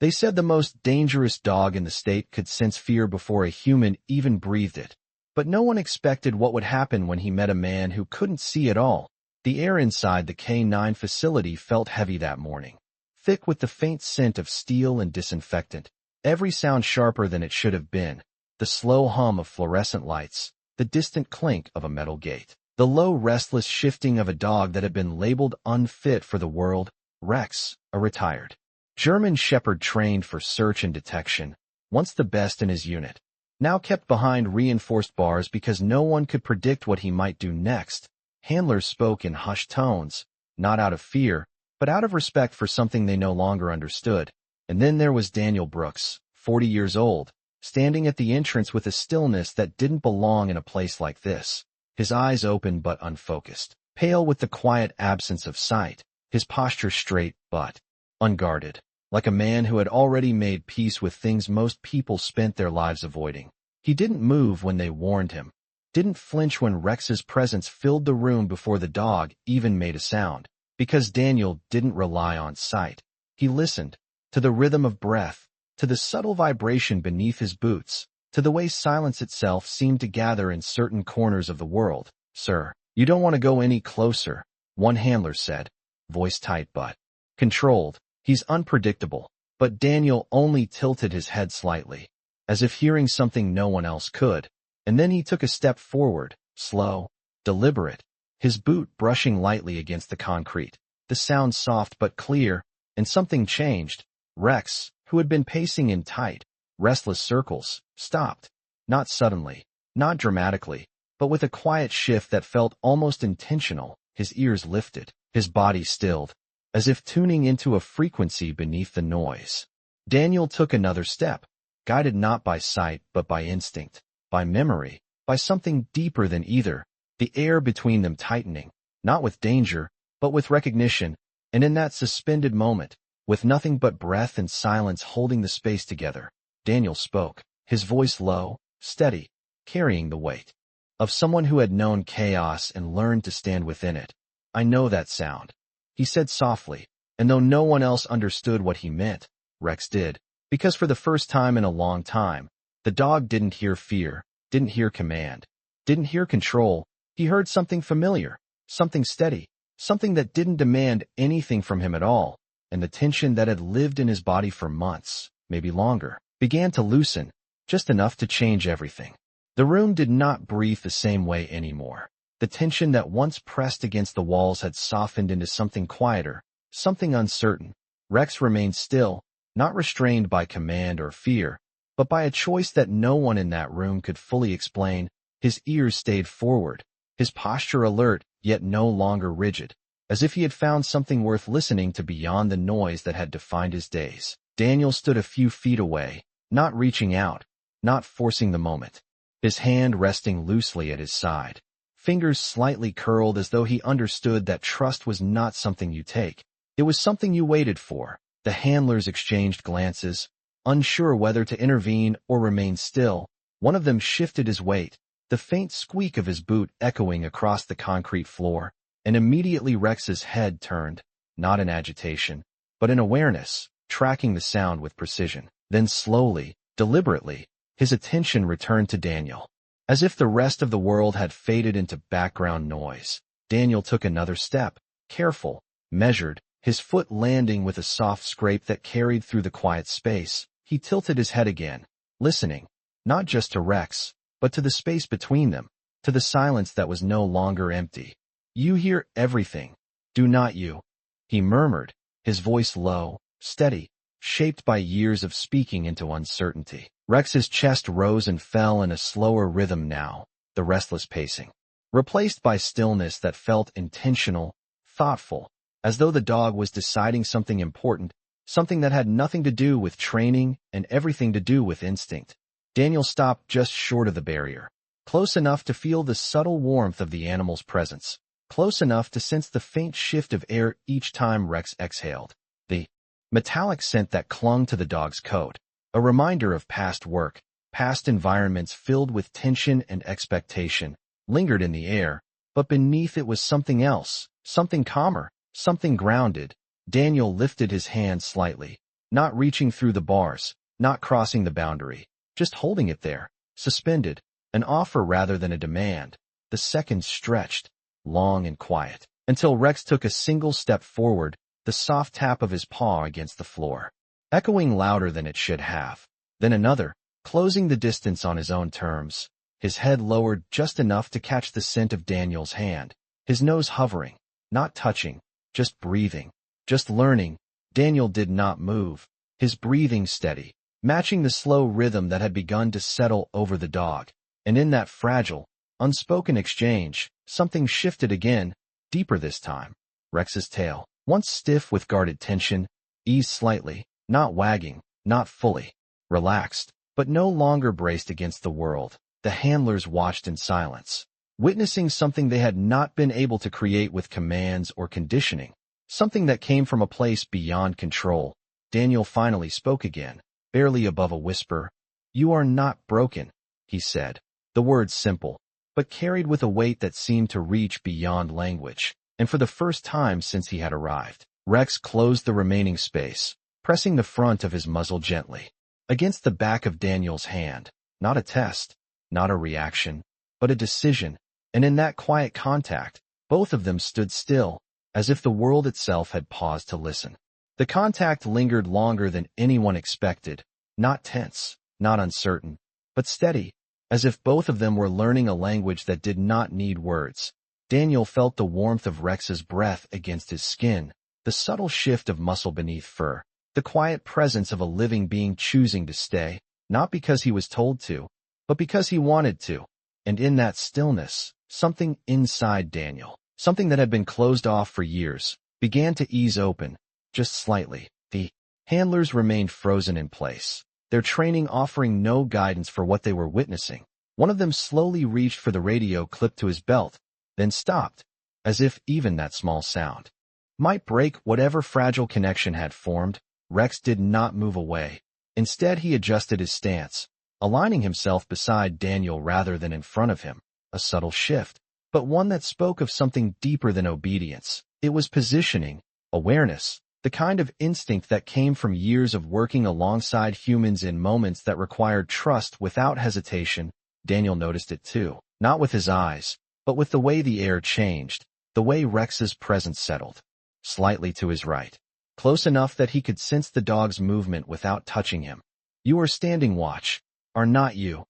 They said the most dangerous dog in the state could sense fear before a human even breathed it. But no one expected what would happen when he met a man who couldn't see at all. The air inside the K9 facility felt heavy that morning, thick with the faint scent of steel and disinfectant, every sound sharper than it should have been, the slow hum of fluorescent lights, the distant clink of a metal gate, the low, restless shifting of a dog that had been labeled unfit for the world. Rex, a retired German Shepherd trained for search and detection, once the best in his unit, now kept behind reinforced bars because no one could predict what he might do next. Handlers spoke in hushed tones, not out of fear, but out of respect for something they no longer understood. And then there was Daniel Brooks, 40 years old, standing at the entrance with a stillness that didn't belong in a place like this. His eyes open but unfocused, pale with the quiet absence of sight, his posture straight but unguarded, like a man who had already made peace with things most people spent their lives avoiding. He didn't move when they warned him, didn't flinch when Rex's presence filled the room before the dog even made a sound, because Daniel didn't rely on sight. He listened, to the rhythm of breath, to the subtle vibration beneath his boots, to the way silence itself seemed to gather in certain corners of the world. "Sir, you don't want to go any closer," one handler said, voice tight but controlled. "He's unpredictable." But Daniel only tilted his head slightly, as if hearing something no one else could. And then he took a step forward, slow, deliberate, his boot brushing lightly against the concrete, the sound soft but clear, and something changed. Rex, who had been pacing in tight, restless circles, stopped, not suddenly, not dramatically, but with a quiet shift that felt almost intentional. His ears lifted, his body stilled, as if tuning into a frequency beneath the noise. Daniel took another step, guided not by sight but by instinct, by memory, by something deeper than either, the air between them tightening, not with danger, but with recognition. And in that suspended moment, with nothing but breath and silence holding the space together, Daniel spoke, his voice low, steady, carrying the weight of someone who had known chaos and learned to stand within it. "I know that sound," he said softly, and though no one else understood what he meant, Rex did, because for the first time in a long time, the dog didn't hear fear, didn't hear command, didn't hear control. He heard something familiar, something steady, something that didn't demand anything from him at all, and the tension that had lived in his body for months, maybe longer, began to loosen, just enough to change everything. The room did not breathe the same way anymore. The tension that once pressed against the walls had softened into something quieter, something uncertain. Rex remained still, not restrained by command or fear, but by a choice that no one in that room could fully explain. His ears stayed forward, his posture alert, yet no longer rigid, as if he had found something worth listening to beyond the noise that had defined his days. Daniel stood a few feet away, not reaching out, not forcing the moment, his hand resting loosely at his side, fingers slightly curled as though he understood that trust was not something you take. It was something you waited for. The handlers exchanged glances, unsure whether to intervene or remain still. One of them shifted his weight, the faint squeak of his boot echoing across the concrete floor, and immediately Rex's head turned, not in agitation, but in awareness, tracking the sound with precision. Then slowly, deliberately, his attention returned to Daniel. As if the rest of the world had faded into background noise, Daniel took another step, careful, measured, his foot landing with a soft scrape that carried through the quiet space. He tilted his head again, listening, not just to Rex, but to the space between them, to the silence that was no longer empty. "You hear everything, do not you?" he murmured, his voice low, steady, shaped by years of speaking into uncertainty. Rex's chest rose and fell in a slower rhythm now, the restless pacing, replaced by stillness that felt intentional, thoughtful, as though the dog was deciding something important, something that had nothing to do with training and everything to do with instinct. Daniel stopped just short of the barrier, close enough to feel the subtle warmth of the animal's presence, close enough to sense the faint shift of air each time Rex exhaled. The metallic scent that clung to the dog's coat, a reminder of past work, past environments filled with tension and expectation, lingered in the air, but beneath it was something else, something calmer, something grounded. Daniel lifted his hand slightly, not reaching through the bars, not crossing the boundary, just holding it there, suspended, an offer rather than a demand. The seconds stretched, long and quiet, until Rex took a single step forward, the soft tap of his paw against the floor, echoing louder than it should have. Then another, closing the distance on his own terms, his head lowered just enough to catch the scent of Daniel's hand, his nose hovering, not touching, just breathing, just learning. Daniel did not move, his breathing steady, matching the slow rhythm that had begun to settle over the dog. And in that fragile, unspoken exchange, something shifted again, deeper this time. Rex's tail, once stiff with guarded tension, eased slightly, not wagging, not fully, relaxed, but no longer braced against the world. The handlers watched in silence, witnessing something they had not been able to create with commands or conditioning, something that came from a place beyond control. Daniel finally spoke again, barely above a whisper. "You are not broken," he said. The words simple, but carried with a weight that seemed to reach beyond language. And for the first time since he had arrived, Rex closed the remaining space, pressing the front of his muzzle gently against the back of Daniel's hand. Not a test, not a reaction, but a decision. And in that quiet contact, both of them stood still, as if the world itself had paused to listen. The contact lingered longer than anyone expected, not tense, not uncertain, but steady, as if both of them were learning a language that did not need words. Daniel felt the warmth of Rex's breath against his skin, the subtle shift of muscle beneath fur, the quiet presence of a living being choosing to stay, not because he was told to, but because he wanted to. And in that stillness, something inside Daniel, something that had been closed off for years, began to ease open, just slightly. The handlers remained frozen in place, their training offering no guidance for what they were witnessing. One of them slowly reached for the radio clipped to his belt, then stopped, as if even that small sound might break whatever fragile connection had formed. Rex did not move away. Instead, he adjusted his stance, aligning himself beside Daniel rather than in front of him. A subtle shift, but one that spoke of something deeper than obedience. It was positioning, awareness, the kind of instinct that came from years of working alongside humans in moments that required trust without hesitation. Daniel noticed it too, not with his eyes, but with the way the air changed, the way Rex's presence settled, slightly to his right, close enough that he could sense the dog's movement without touching him. "You are standing watch, are not you?"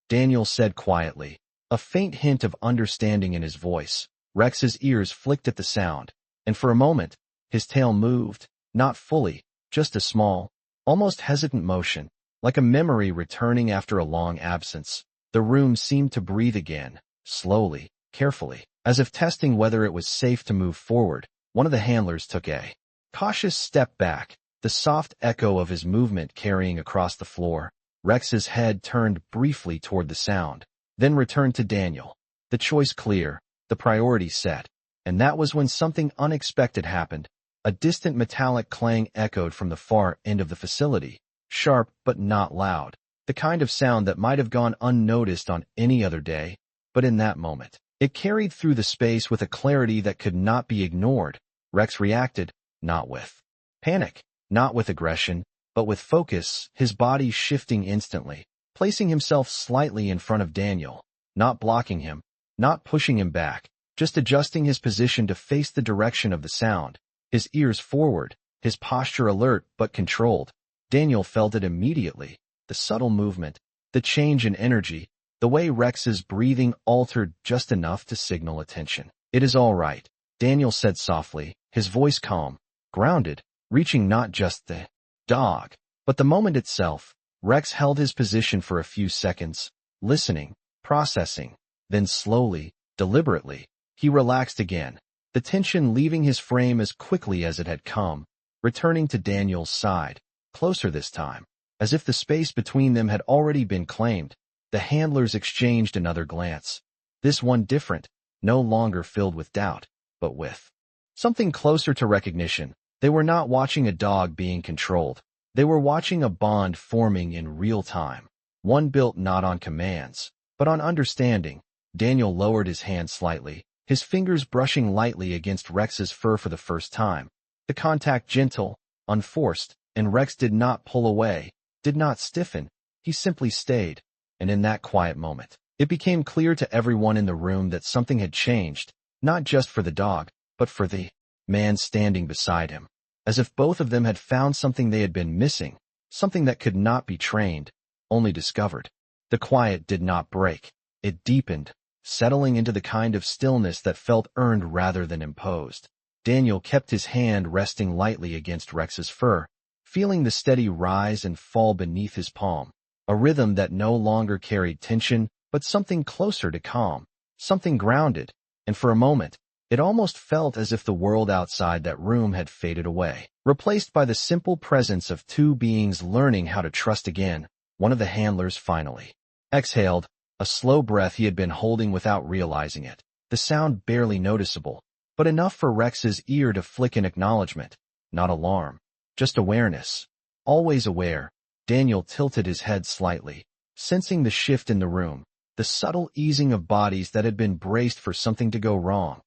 Daniel said quietly, a faint hint of understanding in his voice. Rex's ears flicked at the sound, and for a moment, his tail moved, not fully, just a small, almost hesitant motion, like a memory returning after a long absence. The room seemed to breathe again, slowly, carefully, as if testing whether it was safe to move forward. One of the handlers took a cautious step back, the soft echo of his movement carrying across the floor. Rex's head turned briefly toward the sound, then returned to Daniel, the choice clear, the priority set. And that was when something unexpected happened. A distant metallic clang echoed from the far end of the facility, sharp but not loud, the kind of sound that might have gone unnoticed on any other day, but in that moment, it carried through the space with a clarity that could not be ignored. Rex reacted, not with panic, not with aggression, but with focus, his body shifting instantly, placing himself slightly in front of Daniel, not blocking him, not pushing him back, just adjusting his position to face the direction of the sound, his ears forward, his posture alert but controlled. Daniel felt it immediately, the subtle movement, the change in energy, the way Rex's breathing altered just enough to signal attention. "It is all right," Daniel said softly, his voice calm, grounded, reaching not just the dog, but the moment itself. Rex held his position for a few seconds, listening, processing, then slowly, deliberately, he relaxed again, the tension leaving his frame as quickly as it had come, returning to Daniel's side, closer this time, as if the space between them had already been claimed. The handlers exchanged another glance, this one different, no longer filled with doubt, but with something closer to recognition. They were not watching a dog being controlled. They were watching a bond forming in real time, one built not on commands, but on understanding. Daniel lowered his hand slightly, his fingers brushing lightly against Rex's fur for the first time, the contact gentle, unforced, And Rex did not pull away, did not stiffen, he simply stayed. And in that quiet moment, it became clear to everyone in the room that something had changed, not just for the dog, but for the man standing beside him. As if both of them had found something they had been missing, something that could not be trained, only discovered. The quiet did not break. It deepened, settling into the kind of stillness that felt earned rather than imposed. Daniel kept his hand resting lightly against Rex's fur, feeling the steady rise and fall beneath his palm, a rhythm that no longer carried tension, but something closer to calm, something grounded, and for a moment, it almost felt as if the world outside that room had faded away, replaced by the simple presence of two beings learning how to trust again. One of the handlers finally exhaled, a slow breath he had been holding without realizing it, the sound barely noticeable, but enough for Rex's ear to flick in acknowledgement, not alarm, just awareness. Always aware, Daniel tilted his head slightly, sensing the shift in the room, the subtle easing of bodies that had been braced for something to go wrong.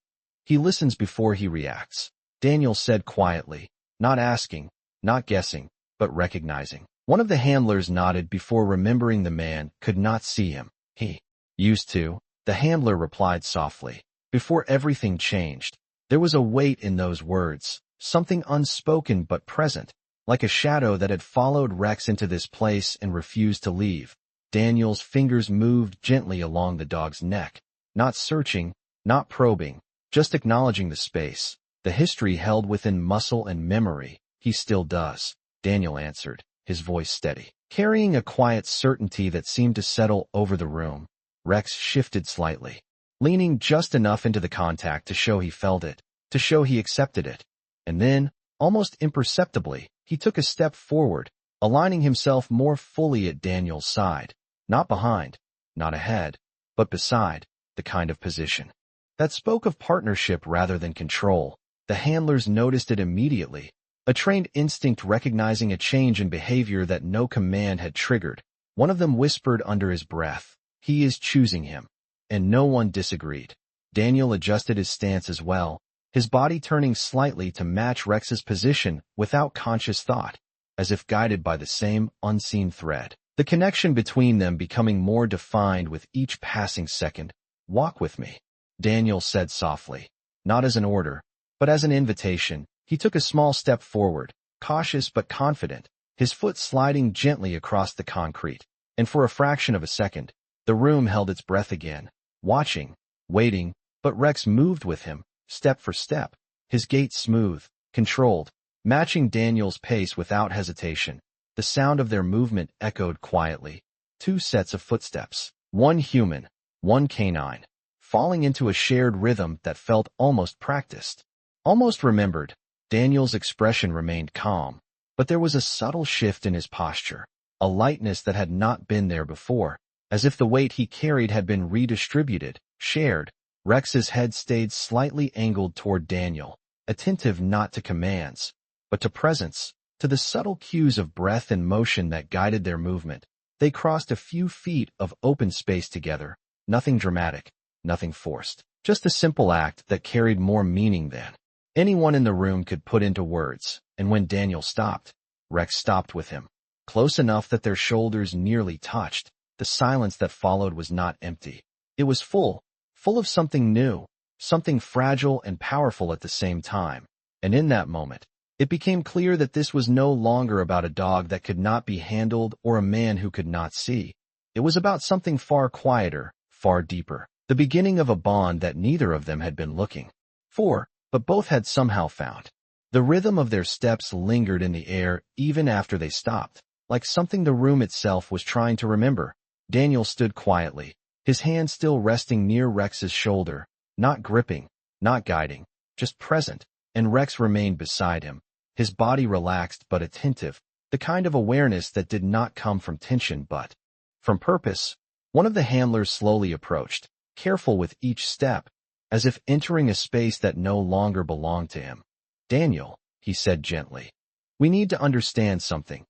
He listens before he reacts, Daniel said quietly, not asking, not guessing, but recognizing. One of the handlers nodded before remembering the man could not see him. He used to, the handler replied softly. Before everything changed, there was a weight in those words, something unspoken but present, like a shadow that had followed Rex into this place and refused to leave. Daniel's fingers moved gently along the dog's neck, not searching, not probing, just acknowledging the space, the history held within muscle and memory. He still does, Daniel answered, his voice steady, carrying a quiet certainty that seemed to settle over the room. Rex shifted slightly, leaning just enough into the contact to show he felt it, to show he accepted it. And then, almost imperceptibly, he took a step forward, aligning himself more fully at Daniel's side, not behind, not ahead, but beside, the kind of position that spoke of partnership rather than control. The handlers noticed it immediately, a trained instinct recognizing a change in behavior that no command had triggered. One of them whispered under his breath, "He is choosing him." And no one disagreed. Daniel adjusted his stance as well, his body turning slightly to match Rex's position without conscious thought, as if guided by the same unseen thread. The connection between them becoming more defined with each passing second. "Walk with me," Daniel said softly, not as an order, but as an invitation. He took a small step forward, cautious but confident, his foot sliding gently across the concrete, and for a fraction of a second, the room held its breath again, watching, waiting, but Rex moved with him, step for step, his gait smooth, controlled, matching Daniel's pace without hesitation. The sound of their movement echoed quietly. Two sets of footsteps, one human, one canine, falling into a shared rhythm that felt almost practiced, almost remembered. Daniel's expression remained calm, but there was a subtle shift in his posture, a lightness that had not been there before, as if the weight he carried had been redistributed, shared. Rex's head stayed slightly angled toward Daniel, attentive not to commands, but to presence, to the subtle cues of breath and motion that guided their movement. They crossed a few feet of open space together, nothing dramatic, nothing forced, just a simple act that carried more meaning than anyone in the room could put into words. And when Daniel stopped, Rex stopped with him, close enough that their shoulders nearly touched. The silence that followed was not empty. It was full of something new, something fragile and powerful at the same time. And in that moment, it became clear that this was no longer about a dog that could not be handled or a man who could not see. It was about something far quieter, far deeper, the beginning of a bond that neither of them had been looking for, but both had somehow found. The rhythm of their steps lingered in the air even after they stopped, like something the room itself was trying to remember. Daniel stood quietly, his hand still resting near Rex's shoulder, not gripping, not guiding, just present, and Rex remained beside him, his body relaxed but attentive, the kind of awareness that did not come from tension but from purpose. One of the handlers slowly approached, careful with each step, as if entering a space that no longer belonged to him. "Daniel," he said gently, "we need to understand something.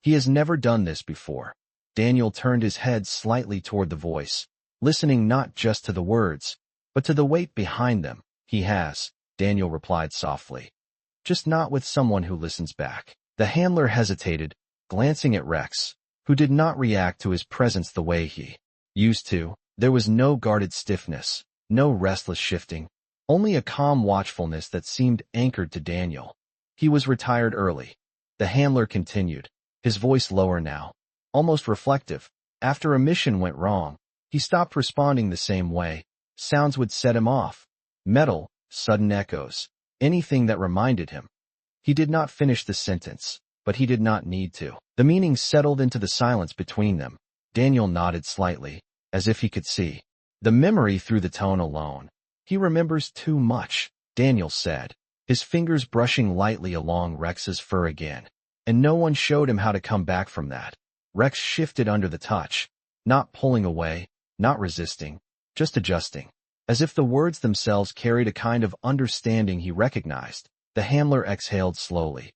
He has never done this before." Daniel turned his head slightly toward the voice, listening not just to the words, but to the weight behind them. "He has," Daniel replied softly. "Just not with someone who listens back." The handler hesitated, glancing at Rex, who did not react to his presence the way he used to. There was no guarded stiffness, no restless shifting, only a calm watchfulness that seemed anchored to Daniel. He was retired early. The handler continued, his voice lower now, almost reflective. After a mission went wrong, he stopped responding the same way. Sounds would set him off. Metal, sudden echoes, anything that reminded him. He did not finish the sentence, but he did not need to. The meaning settled into the silence between them. Daniel nodded slightly, as if he could see the memory through the tone alone. He remembers too much, Daniel said, his fingers brushing lightly along Rex's fur again. And no one showed him how to come back from that. Rex shifted under the touch, not pulling away, not resisting, just adjusting, as if the words themselves carried a kind of understanding he recognized. The handler exhaled slowly.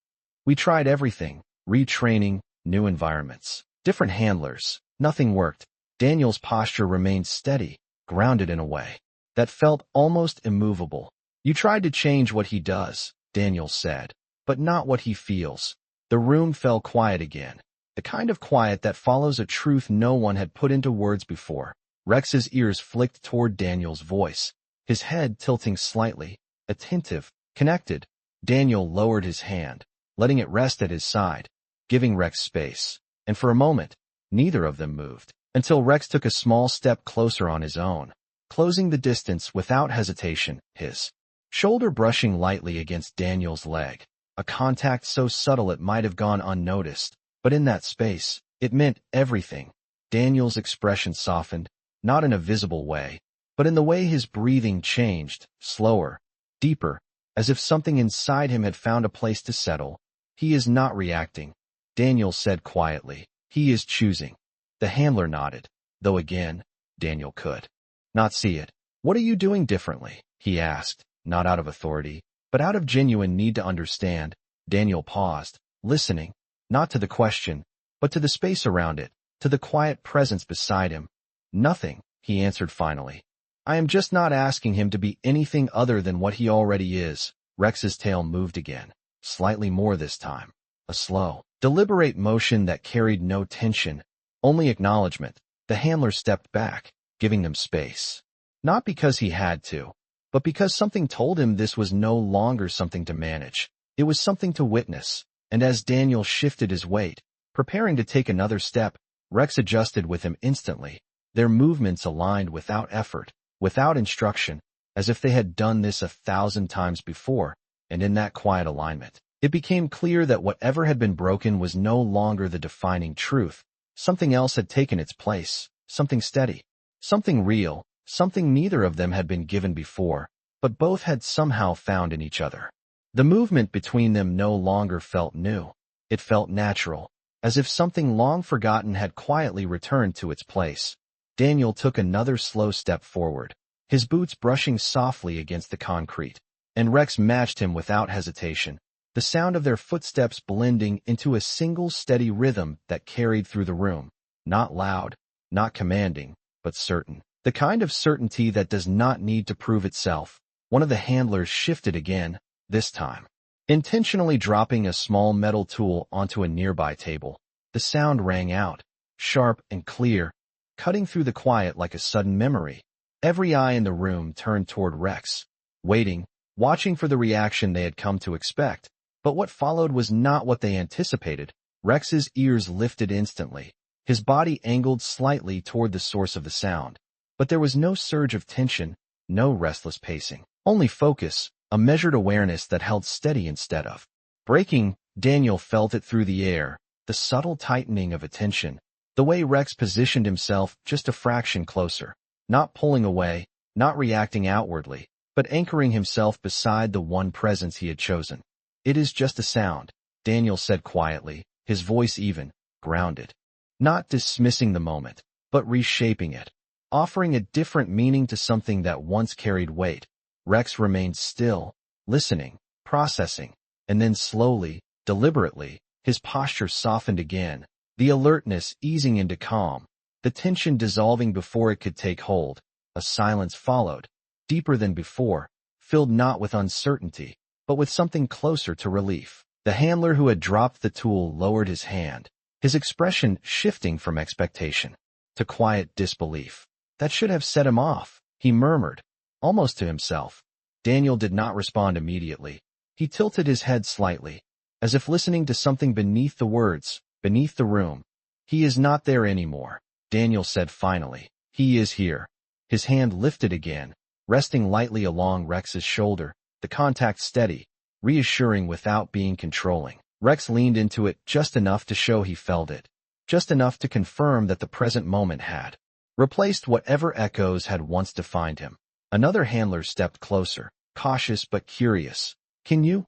We tried everything, retraining, new environments, different handlers. Nothing worked. Daniel's posture remained steady, grounded in a way that felt almost immovable. You tried to change what he does, Daniel said, but not what he feels. The room fell quiet again, the kind of quiet that follows a truth no one had put into words before. Rex's ears flicked toward Daniel's voice, his head tilting slightly, attentive, connected. Daniel lowered his hand, letting it rest at his side, giving Rex space. And for a moment, neither of them moved, until Rex took a small step closer on his own, closing the distance without hesitation, his shoulder brushing lightly against Daniel's leg, a contact so subtle it might have gone unnoticed, but in that space, it meant everything. Daniel's expression softened, not in a visible way, but in the way his breathing changed, slower, deeper, as if something inside him had found a place to settle. He is not reacting, Daniel said quietly. He is choosing. The handler nodded, though again, Daniel could not see it. What are you doing differently? He asked, not out of authority, but out of genuine need to understand. Daniel paused, listening, not to the question, but to the space around it, to the quiet presence beside him. Nothing, he answered finally. I am just not asking him to be anything other than what he already is. Rex's tail moved again, slightly more this time. A slow, deliberate motion that carried no tension, only acknowledgement. The handler stepped back, giving them space. Not because he had to, but because something told him this was no longer something to manage. It was something to witness. And as Daniel shifted his weight, preparing to take another step, Rex adjusted with him instantly. Their movements aligned without effort, without instruction, as if they had done this 1,000 times before. And in that quiet alignment, it became clear that whatever had been broken was no longer the defining truth. Something else had taken its place, something steady, something real, something neither of them had been given before, but both had somehow found in each other. The movement between them no longer felt new. It felt natural, as if something long forgotten had quietly returned to its place. Daniel took another slow step forward, his boots brushing softly against the concrete, and Rex matched him without hesitation, the sound of their footsteps blending into a single steady rhythm that carried through the room, not loud, not commanding, but certain. The kind of certainty that does not need to prove itself. One of the handlers shifted again, this time, intentionally dropping a small metal tool onto a nearby table. The sound rang out, sharp and clear, cutting through the quiet like a sudden memory. Every eye in the room turned toward Rex, waiting, watching for the reaction they had come to expect. But what followed was not what they anticipated. Rex's ears lifted instantly, his body angled slightly toward the source of the sound. But there was no surge of tension, no restless pacing, only focus, a measured awareness that held steady instead of breaking. Daniel felt it through the air, the subtle tightening of attention, the way Rex positioned himself just a fraction closer, not pulling away, not reacting outwardly, but anchoring himself beside the one presence he had chosen. It is just a sound, Daniel said quietly, his voice even, grounded. Not dismissing the moment, but reshaping it, offering a different meaning to something that once carried weight. Rex remained still, listening, processing, and then slowly, deliberately, his posture softened again, the alertness easing into calm, the tension dissolving before it could take hold. A silence followed, deeper than before, filled not with uncertainty, but with something closer to relief. The handler who had dropped the tool lowered his hand, his expression shifting from expectation to quiet disbelief. That should have set him off, he murmured, almost to himself. Daniel did not respond immediately. He tilted his head slightly, as if listening to something beneath the words, beneath the room. He is not there anymore, Daniel said finally. He is here. His hand lifted again, resting lightly along Rex's shoulder, the contact steady, reassuring without being controlling. Rex leaned into it just enough to show he felt it, just enough to confirm that the present moment had replaced whatever echoes had once defined him. Another handler stepped closer, cautious but curious. Can you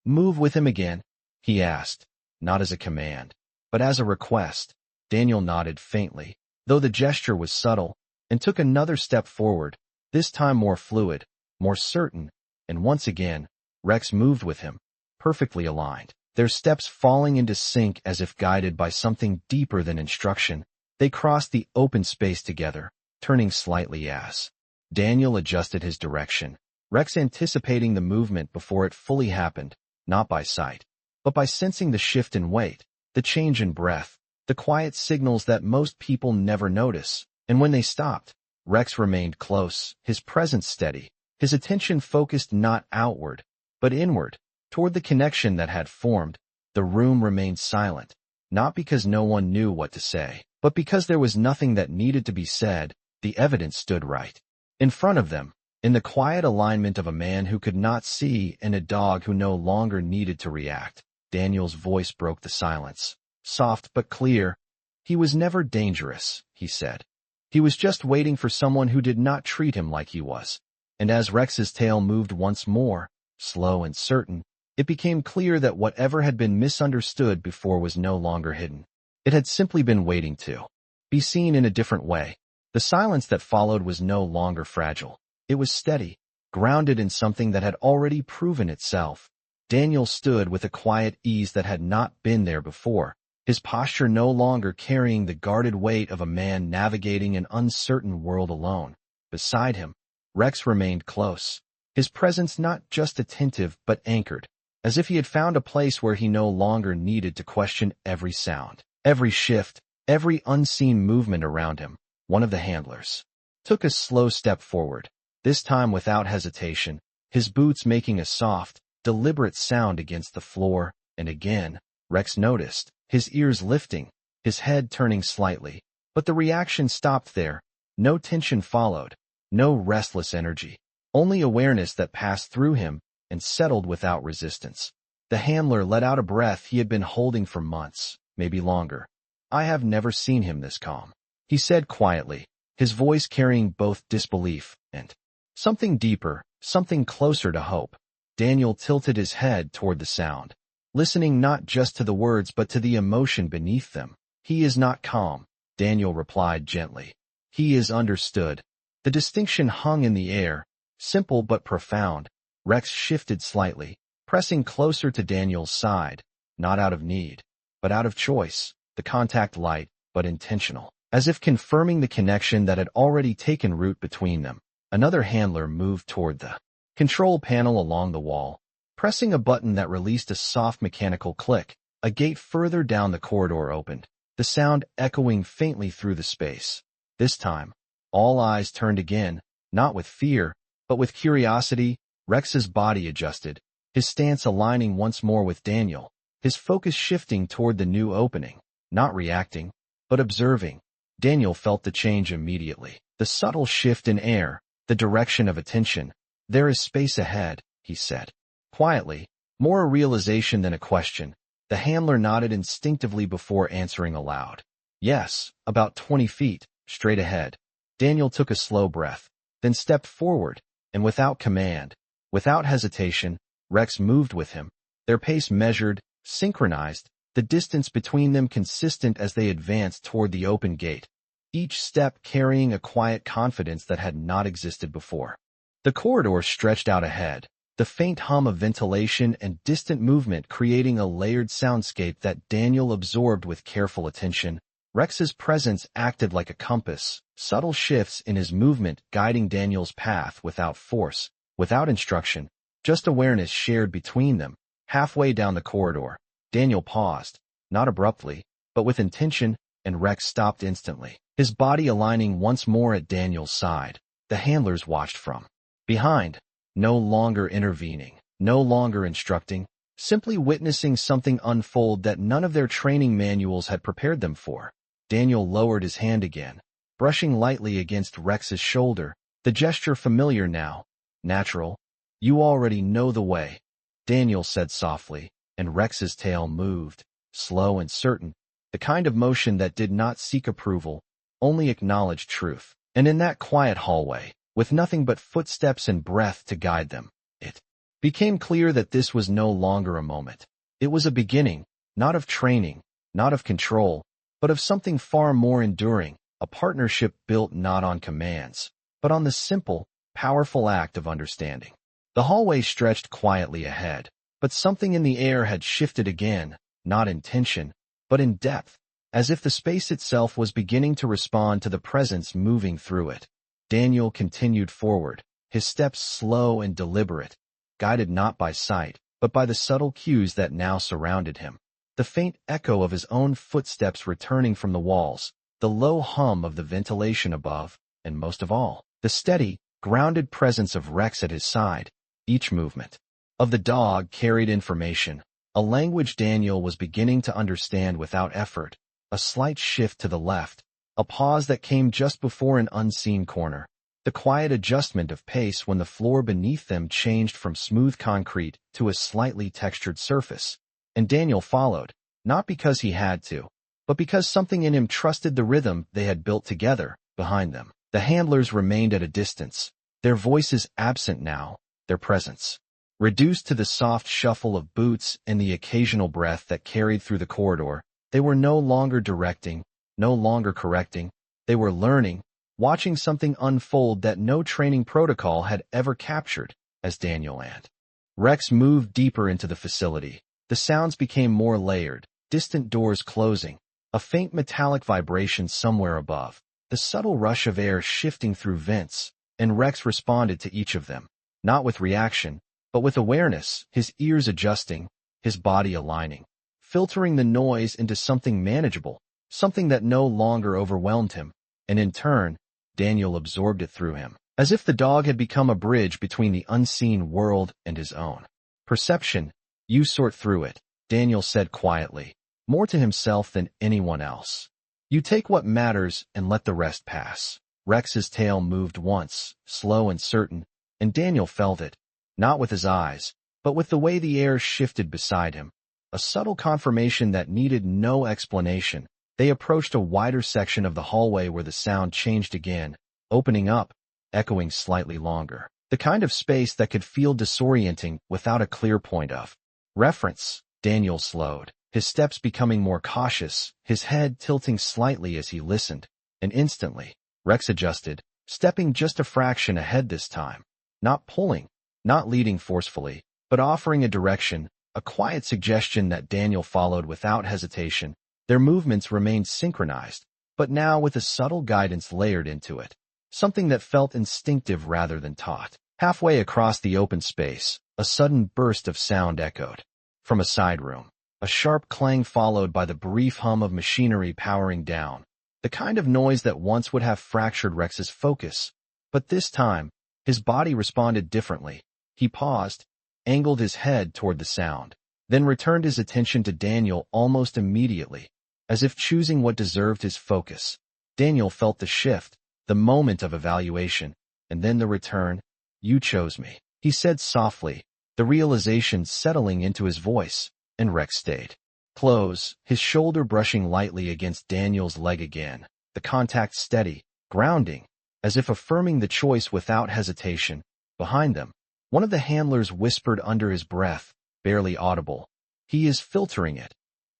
move with him again? He asked, not as a command, but as a request. Daniel nodded faintly, though the gesture was subtle, and took another step forward, this time more fluid, more certain, and once again, Rex moved with him, perfectly aligned. Their steps falling into sync as if guided by something deeper than instruction. They crossed the open space together, turning slightly as Daniel adjusted his direction, Rex anticipating the movement before it fully happened, not by sight, but by sensing the shift in weight, the change in breath, the quiet signals that most people never notice. And when they stopped, Rex remained close, his presence steady, his attention focused not outward, but inward, toward the connection that had formed. The room remained silent, not because no one knew what to say, but because there was nothing that needed to be said. The evidence stood right in front of them, in the quiet alignment of a man who could not see and a dog who no longer needed to react. Daniel's voice broke the silence, soft but clear. He was never dangerous, he said. He was just waiting for someone who did not treat him like he was. And as Rex's tail moved once more, slow and certain, it became clear that whatever had been misunderstood before was no longer hidden. It had simply been waiting to be seen in a different way. The silence that followed was no longer fragile. It was steady, grounded in something that had already proven itself. Daniel stood with a quiet ease that had not been there before, his posture no longer carrying the guarded weight of a man navigating an uncertain world alone. Beside him, Rex remained close, his presence not just attentive but anchored, as if he had found a place where he no longer needed to question every sound, every shift, every unseen movement around him. One of the handlers took a slow step forward, this time without hesitation, his boots making a soft, deliberate sound against the floor, and again, Rex noticed, his ears lifting, his head turning slightly. But the reaction stopped there. No tension followed, no restless energy, only awareness that passed through him and settled without resistance. The handler let out a breath he had been holding for months, maybe longer. I have never seen him this calm, he said quietly, his voice carrying both disbelief and something deeper, something closer to hope. Daniel tilted his head toward the sound, listening not just to the words but to the emotion beneath them. He is not calm, Daniel replied gently. He is understood. The distinction hung in the air, simple but profound. Rex shifted slightly, pressing closer to Daniel's side, not out of need, but out of choice, the contact light, but intentional, as if confirming the connection that had already taken root between them. Another handler moved toward the control panel along the wall, pressing a button that released a soft mechanical click. A gate further down the corridor opened, the sound echoing faintly through the space. This time, all eyes turned again, not with fear, but with curiosity. Rex's body adjusted, his stance aligning once more with Daniel, his focus shifting toward the new opening, not reacting, but observing. Daniel felt the change immediately, the subtle shift in air, the direction of attention. There is space ahead, he said, quietly, more a realization than a question. The handler nodded instinctively before answering aloud. Yes, about 20 feet, straight ahead. Daniel took a slow breath, then stepped forward, and without command, without hesitation, Rex moved with him, their pace measured, synchronized, the distance between them consistent as they advanced toward the open gate, each step carrying a quiet confidence that had not existed before. The corridor stretched out ahead, the faint hum of ventilation and distant movement creating a layered soundscape that Daniel absorbed with careful attention. Rex's presence acted like a compass, subtle shifts in his movement guiding Daniel's path without force, without instruction, just awareness shared between them. Halfway down the corridor, Daniel paused, not abruptly, but with intention, and Rex stopped instantly, his body aligning once more at Daniel's side. The handlers watched from behind, no longer intervening, no longer instructing, simply witnessing something unfold that none of their training manuals had prepared them for. Daniel lowered his hand again, brushing lightly against Rex's shoulder, the gesture familiar now, natural. "You already know the way," Daniel said softly, and Rex's tail moved, slow and certain, the kind of motion that did not seek approval, only acknowledged truth. And in that quiet hallway, with nothing but footsteps and breath to guide them, it became clear that this was no longer a moment. It was a beginning, not of training, not of control, but of something far more enduring, a partnership built not on commands, but on the simple, powerful act of understanding. The hallway stretched quietly ahead, but something in the air had shifted again, not in tension, but in depth, as if the space itself was beginning to respond to the presence moving through it. Daniel continued forward, his steps slow and deliberate, guided not by sight, but by the subtle cues that now surrounded him. The faint echo of his own footsteps returning from the walls, the low hum of the ventilation above, and most of all, the steady, grounded presence of Rex at his side. Each movement of the dog carried information, a language Daniel was beginning to understand without effort. A slight shift to the left, a pause that came just before an unseen corner, the quiet adjustment of pace when the floor beneath them changed from smooth concrete to a slightly textured surface. And Daniel followed, not because he had to, but because something in him trusted the rhythm they had built together. Behind them, the handlers remained at a distance, their voices absent now, their presence reduced to the soft shuffle of boots and the occasional breath that carried through the corridor. They were no longer directing, no longer correcting. They were learning, watching something unfold that no training protocol had ever captured. As Daniel and Rex moved deeper into the facility, the sounds became more layered, distant doors closing, a faint metallic vibration somewhere above, the subtle rush of air shifting through vents, and Rex responded to each of them, not with reaction, but with awareness, his ears adjusting, his body aligning, filtering the noise into something manageable, something that no longer overwhelmed him, and in turn, Daniel absorbed it through him, as if the dog had become a bridge between the unseen world and his own. "Perception, you sort through it," Daniel said quietly, more to himself than anyone else. "You take what matters and let the rest pass." Rex's tail moved once, slow and certain, and Daniel felt it, not with his eyes, but with the way the air shifted beside him. A subtle confirmation that needed no explanation. They approached a wider section of the hallway where the sound changed again, opening up, echoing slightly longer. The kind of space that could feel disorienting without a clear point of reference. Daniel slowed, his steps becoming more cautious, his head tilting slightly as he listened, and instantly, Rex adjusted, stepping just a fraction ahead this time. Not pulling, not leading forcefully, but offering a direction, a quiet suggestion that Daniel followed without hesitation. Their movements remained synchronized, but now with a subtle guidance layered into it, something that felt instinctive rather than taught. Halfway across the open space, a sudden burst of sound echoed. From a side room, a sharp clang followed by the brief hum of machinery powering down, the kind of noise that once would have fractured Rex's focus. But this time, his body responded differently. He paused, angled his head toward the sound, then returned his attention to Daniel almost immediately, as if choosing what deserved his focus. Daniel felt the shift, the moment of evaluation, and then the return. "You chose me," he said softly, the realization settling into his voice, and Rex stayed close, his shoulder brushing lightly against Daniel's leg again, the contact steady, grounding, as if affirming the choice without hesitation. Behind them, one of the handlers whispered under his breath, barely audible, "He is filtering it.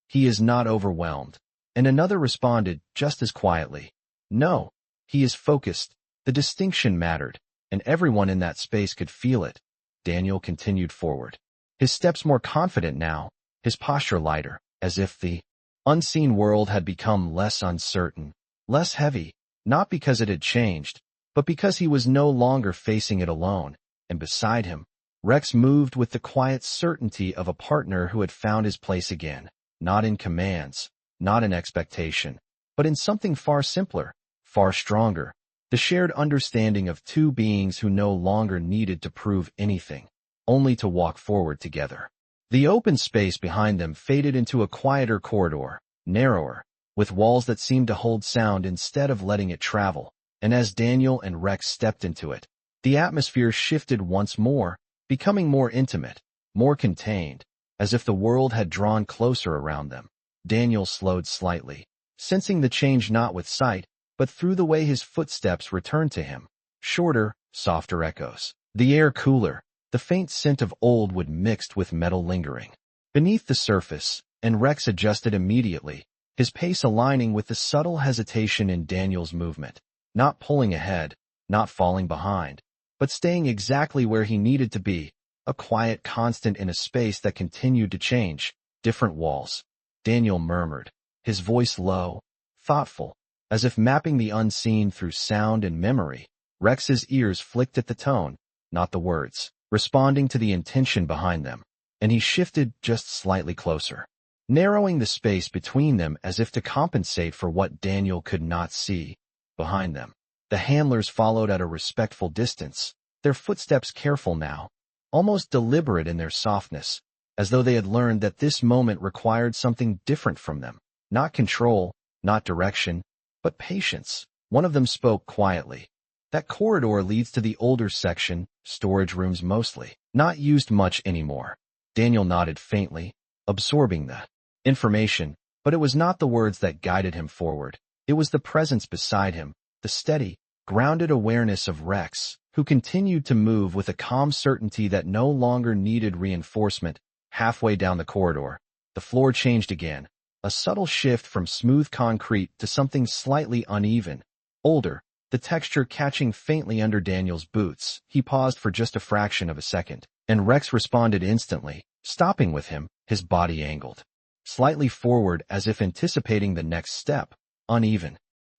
He is not overwhelmed." And another responded, just as quietly, "No, he is focused." The distinction mattered, and everyone in that space could feel it. Daniel continued forward, his steps more confident now, his posture lighter, as if the unseen world had become less uncertain, less heavy, not because it had changed, but because he was no longer facing it alone, and beside him, Rex moved with the quiet certainty of a partner who had found his place again, not in commands, not in expectation, but in something far simpler, far stronger, the shared understanding of two beings who no longer needed to prove anything, only to walk forward together. The open space behind them faded into a quieter corridor, narrower, with walls that seemed to hold sound instead of letting it travel, and as Daniel and Rex stepped into it, the atmosphere shifted once more, becoming more intimate, more contained, as if the world had drawn closer around them. Daniel slowed slightly, sensing the change not with sight, but through the way his footsteps returned to him. Shorter, softer echoes. The air cooler, the faint scent of old wood mixed with metal lingering beneath the surface, and Rex adjusted immediately, his pace aligning with the subtle hesitation in Daniel's movement, not pulling ahead, not falling behind, but staying exactly where he needed to be, a quiet constant in a space that continued to change. Different walls. Daniel murmured, his voice low, thoughtful, as if mapping the unseen through sound and memory. Rex's ears flicked at the tone, not the words, responding to the intention behind them, and he shifted just slightly closer, narrowing the space between them as if to compensate for what Daniel could not see behind them. The handlers followed at a respectful distance, their footsteps careful now, almost deliberate in their softness, as though they had learned that this moment required something different from them. Not control, not direction, but patience. One of them spoke quietly. That corridor leads to the older section, storage rooms mostly, not used much anymore. Daniel nodded faintly, absorbing the information, but it was not the words that guided him forward. It was the presence beside him, the steady, grounded awareness of Rex, who continued to move with a calm certainty that no longer needed reinforcement. Halfway down the corridor, the floor changed again, a subtle shift from smooth concrete to something slightly uneven, older, the texture catching faintly under Daniel's boots. He paused for just a fraction of a second, and Rex responded instantly, stopping with him, his body angled slightly forward as if anticipating the next step. Uneven.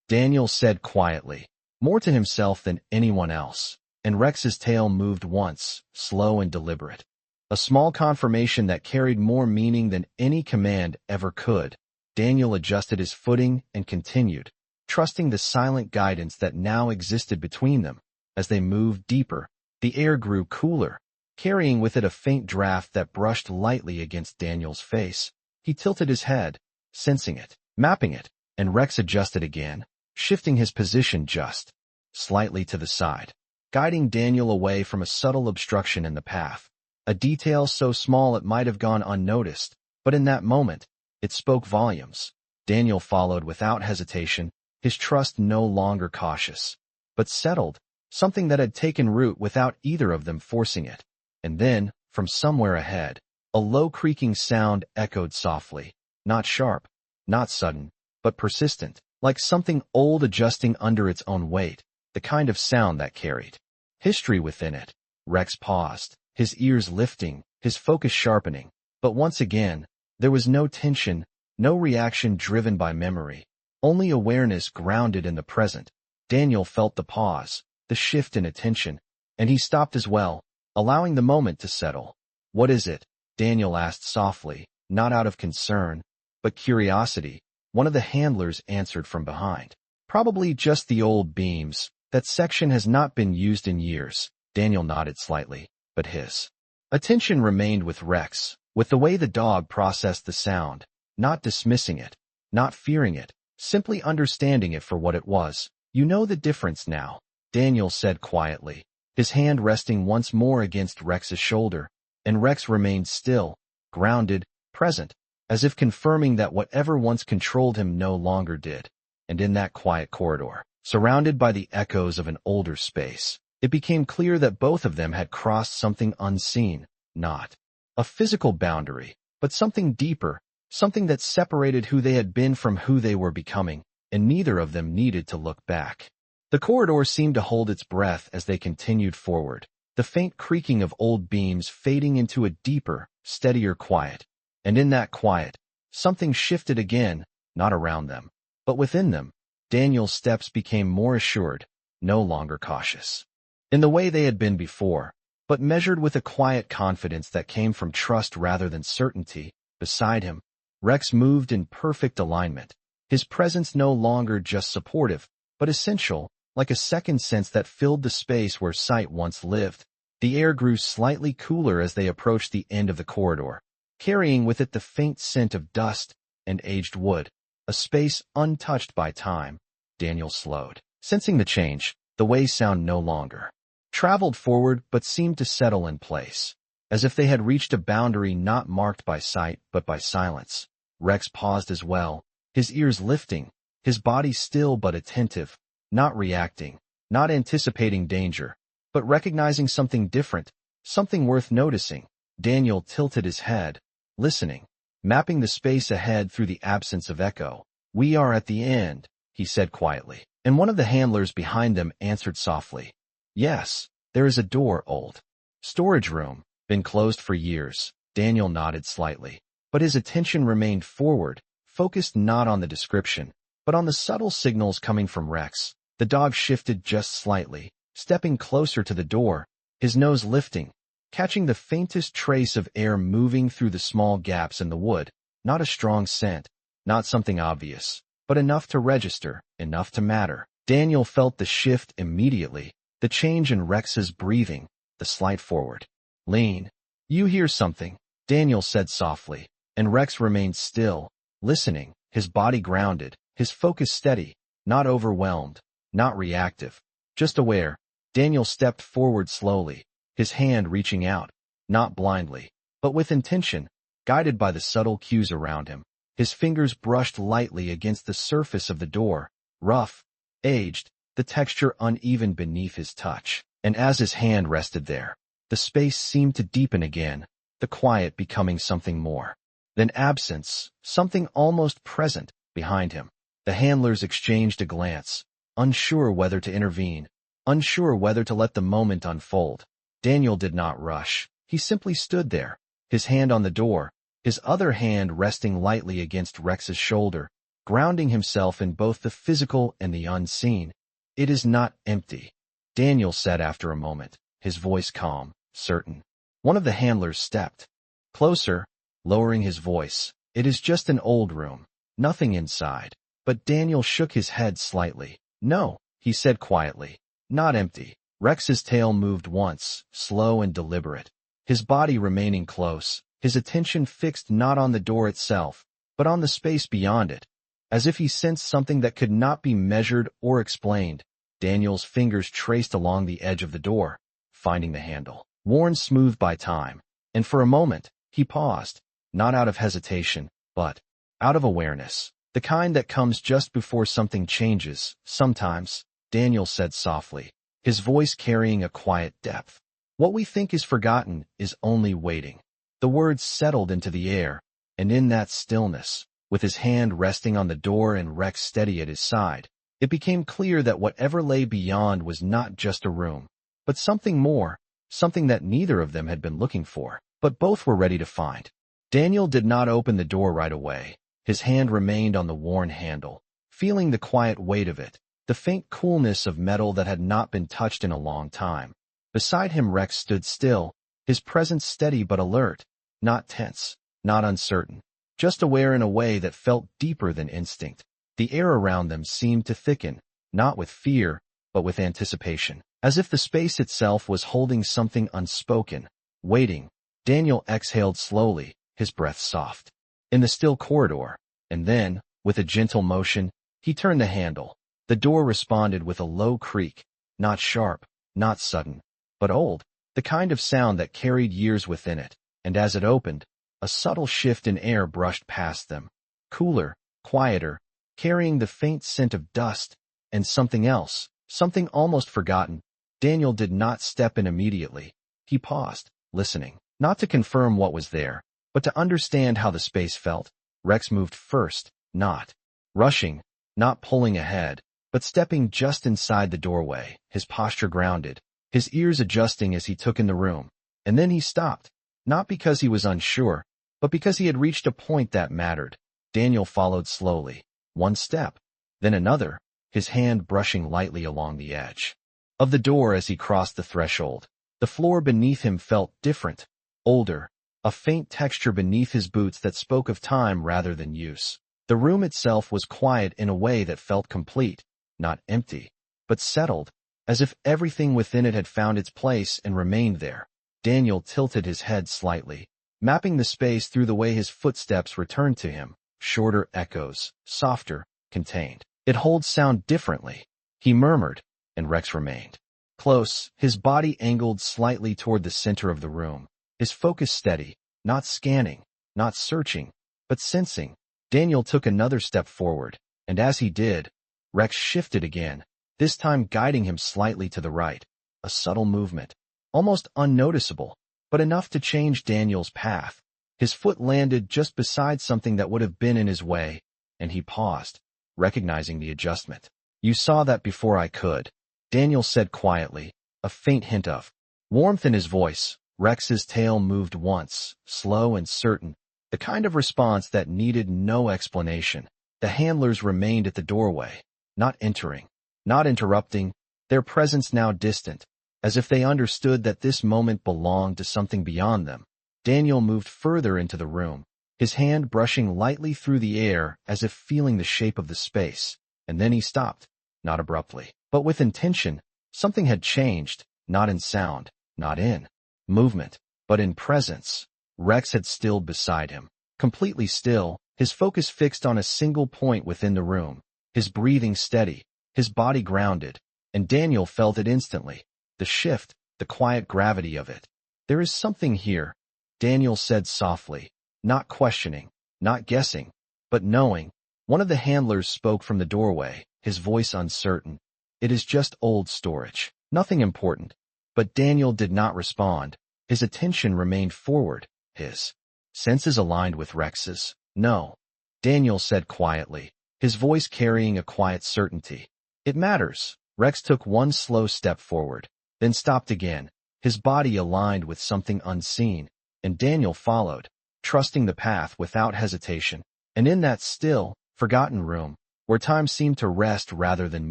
Daniel said quietly, more to himself than anyone else, and Rex's tail moved once, slow and deliberate. A small confirmation that carried more meaning than any command ever could. Daniel adjusted his footing and continued, trusting the silent guidance that now existed between them. As they moved deeper, the air grew cooler, carrying with it a faint draft that brushed lightly against Daniel's face. He tilted his head, sensing it, mapping it, and Rex adjusted again, shifting his position just slightly to the side, guiding Daniel away from a subtle obstruction in the path. A detail so small it might have gone unnoticed, but in that moment, it spoke volumes. Daniel followed without hesitation, his trust no longer cautious, but settled, something that had taken root without either of them forcing it. And then, from somewhere ahead, a low creaking sound echoed softly, not sharp, not sudden, but persistent, like something old adjusting under its own weight, the kind of sound that carried history within it. Rex paused, his ears lifting, his focus sharpening, but once again, there was no tension, no reaction driven by memory, only awareness grounded in the present. Daniel felt the pause, the shift in attention, and he stopped as well, allowing the moment to settle. What is it? Daniel asked softly, not out of concern, but curiosity. One of the handlers answered from behind. Probably just the old beams. That section has not been used in years. Daniel nodded slightly, but his attention remained with Rex, with the way the dog processed the sound, not dismissing it, not fearing it, simply understanding it for what it was. You know the difference now, Daniel said quietly, his hand resting once more against Rex's shoulder, and Rex remained still, grounded, present, as if confirming that whatever once controlled him no longer did. And in that quiet corridor, surrounded by the echoes of an older space, it became clear that both of them had crossed something unseen, not a physical boundary, but something deeper, something that separated who they had been from who they were becoming, and neither of them needed to look back. The corridor seemed to hold its breath as they continued forward, the faint creaking of old beams fading into a deeper, steadier quiet. And in that quiet, something shifted again, not around them, but within them. Daniel's steps became more assured, no longer cautious, in the way they had been before, but measured with a quiet confidence that came from trust rather than certainty. Beside him, Rex moved in perfect alignment, his presence no longer just supportive, but essential, like a second sense that filled the space where sight once lived. The air grew slightly cooler as they approached the end of the corridor, carrying with it the faint scent of dust and aged wood, a space untouched by time. Daniel slowed, sensing the change. The way sound no longer traveled forward but seemed to settle in place, as if they had reached a boundary not marked by sight but by silence. Rex paused as well, his ears lifting, his body still but attentive, not reacting, not anticipating danger, but recognizing something different, something worth noticing. Daniel tilted his head, listening, mapping the space ahead through the absence of echo. "We are at the end," he said quietly, and one of the handlers behind them answered softly. "Yes, there is a door, old storage room, been closed for years." Daniel nodded slightly, but his attention remained forward, focused not on the description, but on the subtle signals coming from Rex. The dog shifted just slightly, stepping closer to the door, his nose lifting, catching the faintest trace of air moving through the small gaps in the wood. Not a strong scent, not something obvious, but enough to register, enough to matter. Daniel felt the shift immediately, the change in Rex's breathing, the slight forward lean. "You hear something," Daniel said softly, and Rex remained still, listening, his body grounded, his focus steady, not overwhelmed, not reactive, just aware. Daniel stepped forward slowly, his hand reaching out, not blindly, but with intention, guided by the subtle cues around him. His fingers brushed lightly against the surface of the door, rough, aged, the texture uneven beneath his touch. And as his hand rested there, the space seemed to deepen again, the quiet becoming something more than absence, something almost present behind him. The handlers exchanged a glance, unsure whether to intervene, unsure whether to let the moment unfold. Daniel did not rush. He simply stood there, his hand on the door, his other hand resting lightly against Rex's shoulder, grounding himself in both the physical and the unseen. "It is not empty," Daniel said after a moment, his voice calm, certain. One of the handlers stepped closer, lowering his voice. "It is just an old room, nothing inside." But Daniel shook his head slightly. "No," he said quietly, "not empty." Rex's tail moved once, slow and deliberate, his body remaining close, his attention fixed not on the door itself, but on the space beyond it, as if he sensed something that could not be measured or explained. Daniel's fingers traced along the edge of the door, finding the handle, worn smooth by time, and for a moment, he paused, not out of hesitation, but out of awareness, the kind that comes just before something changes. "Sometimes," Daniel said softly, his voice carrying a quiet depth, "what we think is forgotten is only waiting." The words settled into the air, and in that stillness, with his hand resting on the door and Rex steady at his side, it became clear that whatever lay beyond was not just a room, but something more, something that neither of them had been looking for, but both were ready to find. Daniel did not open the door right away. His hand remained on the worn handle, feeling the quiet weight of it, the faint coolness of metal that had not been touched in a long time. Beside him Rex stood still, his presence steady but alert, not tense, not uncertain, just aware in a way that felt deeper than instinct. The air around them seemed to thicken, not with fear, but with anticipation, as if the space itself was holding something unspoken, waiting. Daniel exhaled slowly, his breath soft, in the still corridor, and then, with a gentle motion, he turned the handle. The door responded with a low creak, not sharp, not sudden, but old, the kind of sound that carried years within it, and as it opened, a subtle shift in air brushed past them, cooler, quieter, carrying the faint scent of dust, and something else, something almost forgotten. Daniel did not step in immediately. He paused, listening, not to confirm what was there, but to understand how the space felt. Rex moved first, not rushing, not pulling ahead, but stepping just inside the doorway, his posture grounded, his ears adjusting as he took in the room. And then he stopped, not because he was unsure, but because he had reached a point that mattered. Daniel followed slowly, one step, then another, his hand brushing lightly along the edge of the door as he crossed the threshold. The floor beneath him felt different, older, a faint texture beneath his boots that spoke of time rather than use. The room itself was quiet in a way that felt complete, not empty, but settled, as if everything within it had found its place and remained there. Daniel tilted his head slightly, mapping the space through the way his footsteps returned to him, shorter echoes, softer, contained. It holds sound differently, he murmured, and Rex remained close, his body angled slightly toward the center of the room, his focus steady, not scanning, not searching, but sensing. Daniel took another step forward, and as he did, Rex shifted again, this time guiding him slightly to the right, a subtle movement, almost unnoticeable, but enough to change Daniel's path. His foot landed just beside something that would have been in his way, and he paused, recognizing the adjustment. "You saw that before I could," Daniel said quietly, a faint hint of warmth in his voice. Rex's tail moved once, slow and certain, the kind of response that needed no explanation. The handlers remained at the doorway, not entering, not interrupting, their presence now distant, as if they understood that this moment belonged to something beyond them. Daniel moved further into the room, his hand brushing lightly through the air as if feeling the shape of the space, and then he stopped, not abruptly, but with intention. Something had changed, not in sound, not in movement, but in presence. Rex had stilled beside him, completely still, his focus fixed on a single point within the room, his breathing steady, his body grounded, and Daniel felt it instantly, the shift, the quiet gravity of it. "There is something here," Daniel said softly, not questioning, not guessing, but knowing. One of the handlers spoke from the doorway, his voice uncertain. "It is just old storage, nothing important." But Daniel did not respond. His attention remained forward, his senses aligned with Rex's. "No," Daniel said quietly, his voice carrying a quiet certainty. "It matters." Rex took one slow step forward, then stopped again, his body aligned with something unseen, and Daniel followed, trusting the path without hesitation. And in that still, forgotten room, where time seemed to rest rather than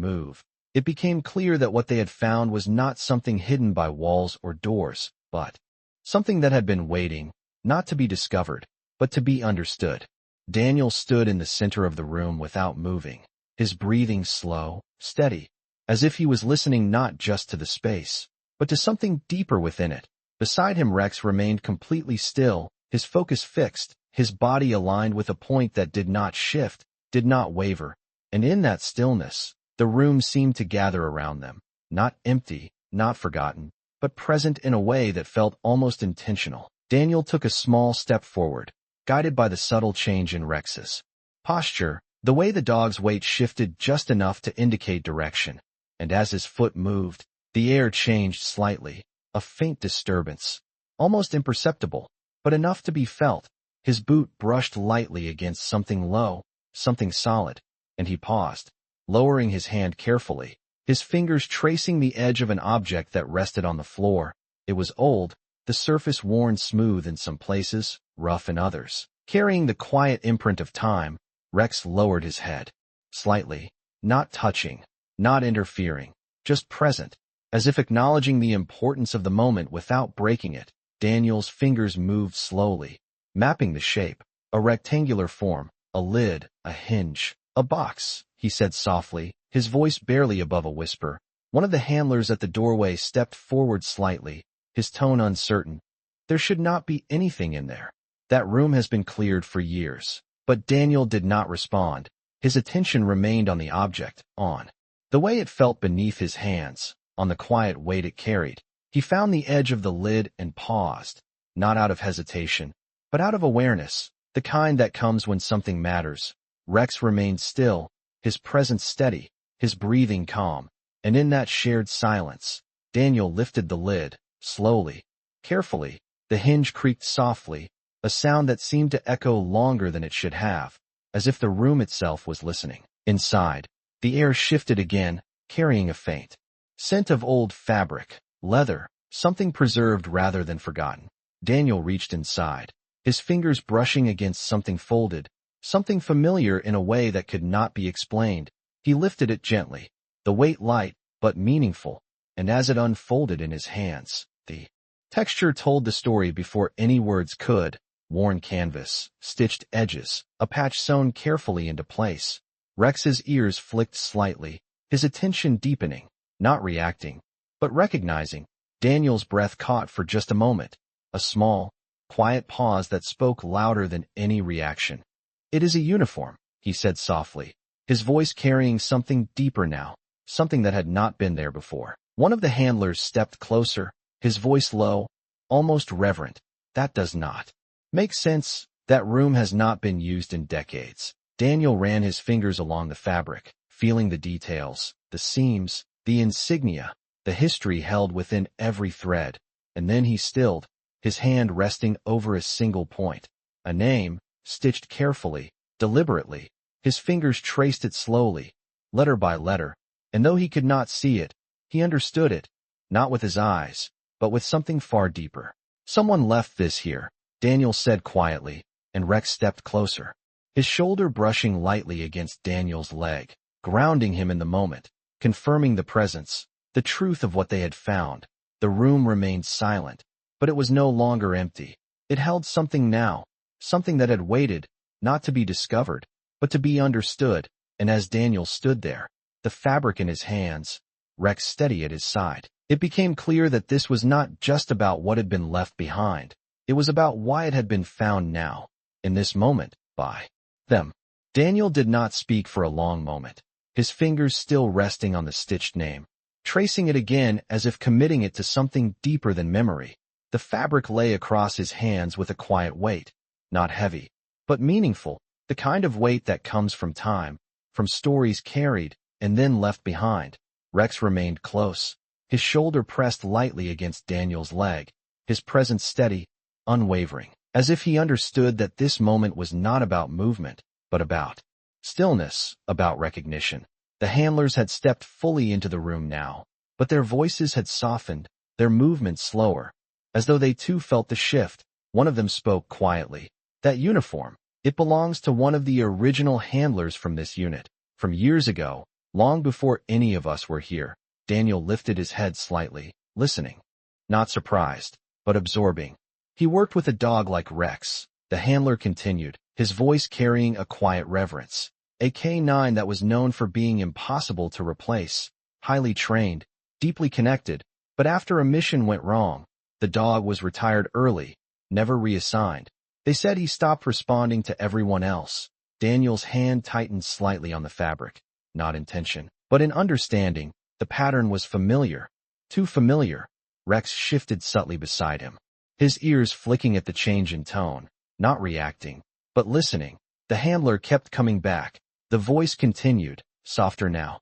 move, it became clear that what they had found was not something hidden by walls or doors, but something that had been waiting, not to be discovered, but to be understood. Daniel stood in the center of the room without moving, his breathing slow, steady, as if he was listening not just to the space, but to something deeper within it. Beside him Rex remained completely still, his focus fixed, his body aligned with a point that did not shift, did not waver, and in that stillness, the room seemed to gather around them, not empty, not forgotten, but present in a way that felt almost intentional. Daniel took a small step forward, guided by the subtle change in Rex's posture. The way the dog's weight shifted just enough to indicate direction, and as his foot moved, the air changed slightly, a faint disturbance, almost imperceptible, but enough to be felt. His boot brushed lightly against something low, something solid, and he paused, lowering his hand carefully, his fingers tracing the edge of an object that rested on the floor. It was old, the surface worn smooth in some places, rough in others. Carrying the quiet imprint of time, Rex lowered his head, slightly, not touching, not interfering, just present, as if acknowledging the importance of the moment without breaking it. Daniel's fingers moved slowly, mapping the shape, a rectangular form, a lid, a hinge, a box, he said softly, his voice barely above a whisper. One of the handlers at the doorway stepped forward slightly, his tone uncertain. "There should not be anything in there. That room has been cleared for years." But Daniel did not respond. His attention remained on the object, on the way it felt beneath his hands, on the quiet weight it carried. He found the edge of the lid and paused, not out of hesitation, but out of awareness, the kind that comes when something matters. Rex remained still, his presence steady, his breathing calm, and in that shared silence, Daniel lifted the lid, slowly, carefully. The hinge creaked softly, a sound that seemed to echo longer than it should have, as if the room itself was listening. Inside, the air shifted again, carrying a faint scent of old fabric, leather, something preserved rather than forgotten. Daniel reached inside, his fingers brushing against something folded, something familiar in a way that could not be explained. He lifted it gently, the weight light, but meaningful, and as it unfolded in his hands, The texture told the story before any words could. Worn canvas, stitched edges, a patch sewn carefully into place. Rex's ears flicked slightly, his attention deepening, not reacting, but recognizing. Daniel's breath caught for just a moment, a small, quiet pause that spoke louder than any reaction. "It is a uniform," he said softly, his voice carrying something deeper now, something that had not been there before. One of the handlers stepped closer, his voice low, almost reverent. "That does not make sense. That room has not been used in decades." Daniel ran his fingers along the fabric, feeling the details, the seams, the insignia, the history held within every thread, and then he stilled, his hand resting over a single point. A name, stitched carefully, deliberately. His fingers traced it slowly, letter by letter, and though he could not see it, he understood it, not with his eyes, but with something far deeper. "Someone left this here," Daniel said quietly, and Rex stepped closer, his shoulder brushing lightly against Daniel's leg, grounding him in the moment, confirming the presence, the truth of what they had found. The room remained silent, but it was no longer empty. It held something now, something that had waited, not to be discovered, but to be understood. And as Daniel stood there, the fabric in his hands, Rex steady at his side, it became clear that this was not just about what had been left behind. It was about why it had been found now, in this moment, by them. Daniel did not speak for a long moment, his fingers still resting on the stitched name, tracing it again as if committing it to something deeper than memory. The fabric lay across his hands with a quiet weight, not heavy, but meaningful, the kind of weight that comes from time, from stories carried and then left behind. Rex remained close, his shoulder pressed lightly against Daniel's leg, his presence steady, unwavering, as if he understood that this moment was not about movement, but about stillness, about recognition. The handlers had stepped fully into the room now, but their voices had softened, their movements slower, as though they too felt the shift. One of them spoke quietly. "That uniform, it belongs to one of the original handlers from this unit, from years ago, long before any of us were here." Daniel lifted his head slightly, listening, not surprised, but absorbing. "He worked with a dog like Rex," the handler continued, his voice carrying a quiet reverence. "A K9 that was known for being impossible to replace, highly trained, deeply connected, but after a mission went wrong, the dog was retired early, never reassigned. They said he stopped responding to everyone else." Daniel's hand tightened slightly on the fabric, not in tension, but in understanding. The pattern was familiar, too familiar. Rex shifted subtly beside him, his ears flicking at the change in tone, not reacting, but listening. The handler kept coming back. The voice continued, softer now.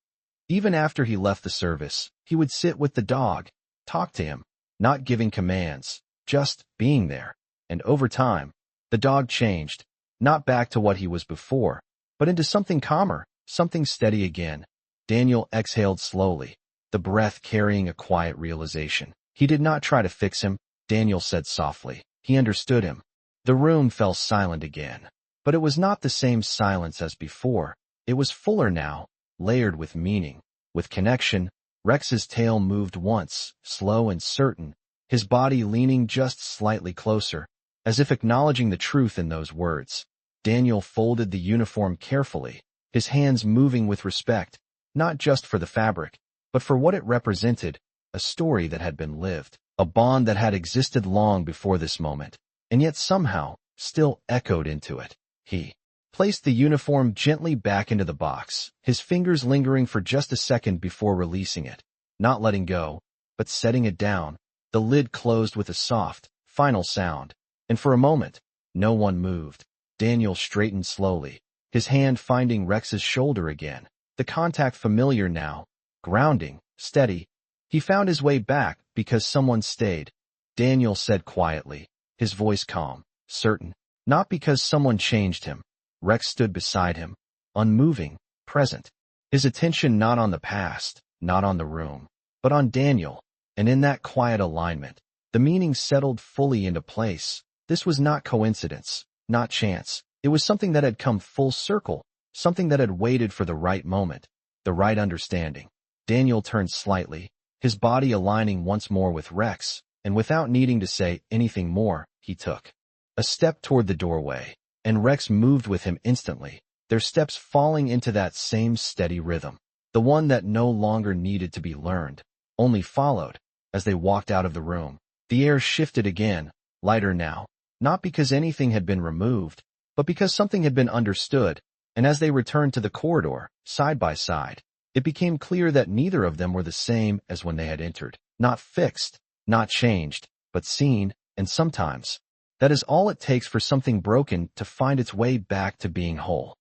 Even after he left the service, he would sit with the dog, talk to him, not giving commands, just being there. And over time, the dog changed, not back to what he was before, but into something calmer, something steady again. Daniel exhaled slowly, the breath carrying a quiet realization. He did not try to fix him, Daniel said softly. He understood him. The room fell silent again. But it was not the same silence as before. It was fuller now, layered with meaning, with connection. Rex's tail moved once, slow and certain, his body leaning just slightly closer, as if acknowledging the truth in those words. Daniel folded the uniform carefully, his hands moving with respect, not just for the fabric, but for what it represented, a story that had been lived, a bond that had existed long before this moment, and yet somehow still echoed into it. He placed the uniform gently back into the box, his fingers lingering for just a second before releasing it, not letting go, but setting it down. The lid closed with a soft, final sound, and for a moment, no one moved. Daniel straightened slowly, his hand finding Rex's shoulder again, the contact familiar now, grounding, steady. He found his way back because someone stayed, Daniel said quietly, his voice calm, certain. Not because someone changed him. Rex stood beside him, unmoving, present, his attention not on the past, not on the room, but on Daniel, and in that quiet alignment, the meaning settled fully into place. This was not coincidence, not chance. It was something that had come full circle, something that had waited for the right moment, the right understanding. Daniel turned slightly, his body aligning once more with Rex, and without needing to say anything more, he took a step toward the doorway, and Rex moved with him instantly, their steps falling into that same steady rhythm, the one that no longer needed to be learned, only followed. As they walked out of the room, the air shifted again, lighter now, not because anything had been removed, but because something had been understood, and as they returned to the corridor, side by side, it became clear that neither of them were the same as when they had entered, not fixed, not changed, but seen, and sometimes, that is all it takes for something broken to find its way back to being whole.